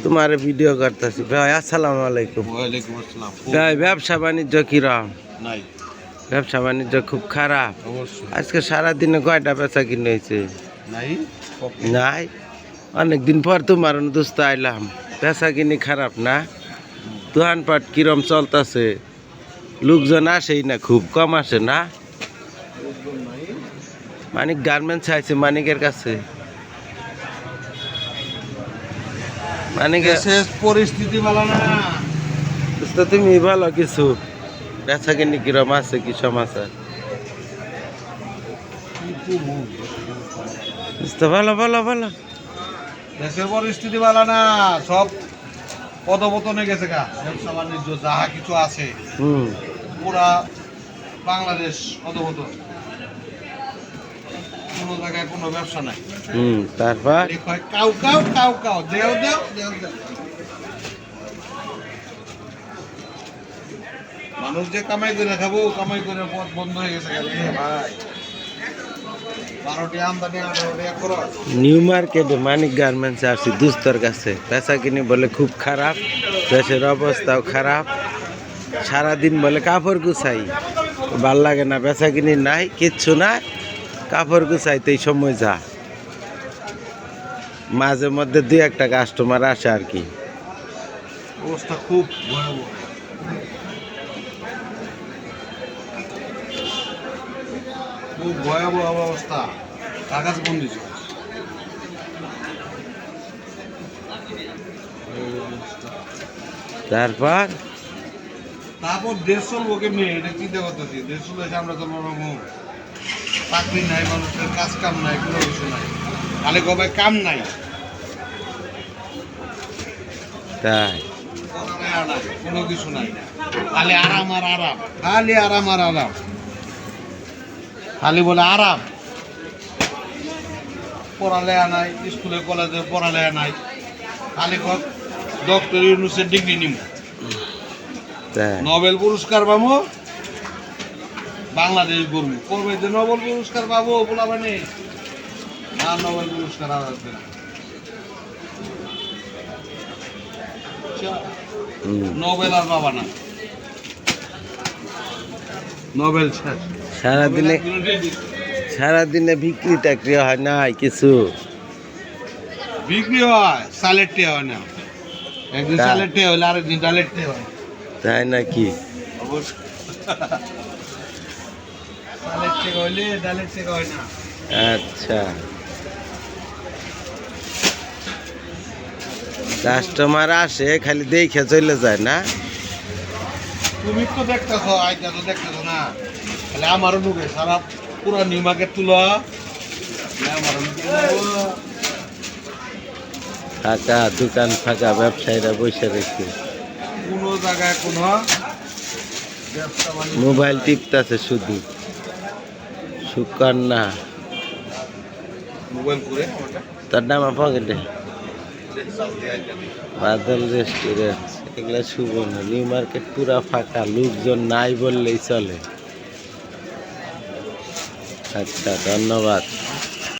তোমার ভিডিও করতেছি ভাই। আসসালামু আলাইকুম। ওয়ালাইকুম আসসালাম। ভাই ব্যবসা বাণিজ্য কিরম? নাই, ব্যবসা বাণিজ্য খুব খারাপ। অবশ্যই আজকে সারাদিনে কয়টা বেচা কিনে হয়েছে? নাই। নাই, অনেকদিন পর তোমার দোস্ত আইলাম। বেচা কিনি খারাপ না? দোকানপাট কিরম চলতেছে? লোকজন আসেই না, খুব কম আসে না? মানিক গার্মেন্টস আছে মানিকের কাছে। মানিকের দেশের পরিস্থিতি ভালো না। দোস্ত তুমি ভালো কিছু বেচা কিনি কিরম আছে, কি সমাচার? দোস্ত ভালো ভালো ভালো। দেশের পরিস্থিতি ভালো না, সব পদপতনে গেছে গা। ব্যবসা বাণিজ্য যাহা কিছু আছে পুরা বাংলাদেশ পদপতন। কোনো জায়গায় কোনো ব্যবসা নাই। তারপর কাউ কাউ কাউ কাউ দেও দেও দেও দেও। মানুষ যে কামাই করে খাবো, কামাই করে পথ বন্ধ হয়ে গেছে ভাই। 12টি আমদানি 18টি খরচ। নিউ মার্কেটে মানিক গার্মেন্টস আসছি দুস্তর কাছে। বেচা কিনি বলে খুব খারাপ, দেশের অবস্থাও খারাপ। সারাদিন বলে কাপড় গুছাই, ভাল লাগে না। বেচা কিনি নাই, কিচ্ছু না, কাপড় গুছাইতেই সময় যা। মাঝে মধ্যে দুই একটা কাস্টমার আসে আর কি। অবস্থা খুব ভয়াবহ, খুব ভয়াবহ অবস্থা। কাগজ বন্দি চলছে। তারপর তারপর দেশ চলবো কেমনি, এটা চিন্তা করতেছি। দেশ চলে আমরা চলবো চাকরি নাই, মানুষের কাজ কাম নাই, কোনো কিছু নাই। খালি কবে কাম নাই, তাই পড়ালেখা নাই, কোনো কিছু নাই। খালি আরাম আর আরাম, খালি আরাম আর আরাম। খালি বলে আরাম, পড়ালেখা নাই, স্কুলে কলেজে পড়ালেখা নাই। খালি ডক্টর ইউনুসের ডিগ্রি নিব, তাই নোবেল পুরস্কার পাবো, বাংলাদেশ গর্ব করবে যে নোবেল পুরস্কার পাবো। বলা মানে না, নোবেল পুরস্কার আর আসবে না। নোবেল আর পাবা না, নোবেল শেষ। সারাদিনে সারাদিনে বিক্রি টাক্রি হয় নাই কিছু? বিক্রি হয়, সালের টে হয় না। একদিন তা- সালের টে হলে আরেকদিন ডালের টে হয়। তাই নাকি? সালের টে হইলে ডালের টে হয় না। আচ্ছা, কাস্টমার আসে খালি দেখে চলে যায় না? তুমি তো দেখতেছো, আইটা তো দেখতেছো না। তাহলে আমারও ঢুকে সারা পুরা নিউ মার্কেট তুলো, আমারও ফাঁকা দোকান, ফাঁকা ব্যবসায়ীরা বসে রেখে কোনো জায়গায় কোনো ব্যবসা বাণিজ্য মোবাইল টিপতেছে শুধু। সুকন্যা মোবাইল করে তার নাম পকেটে। বাদল রেস্টুরেন্ট, এগুলা সুবর্ণ। নিউ মার্কেট পুরা ফাঁকা, লোকজন নাই বললেই চলে। আচ্ছা, ধন্যবাদ।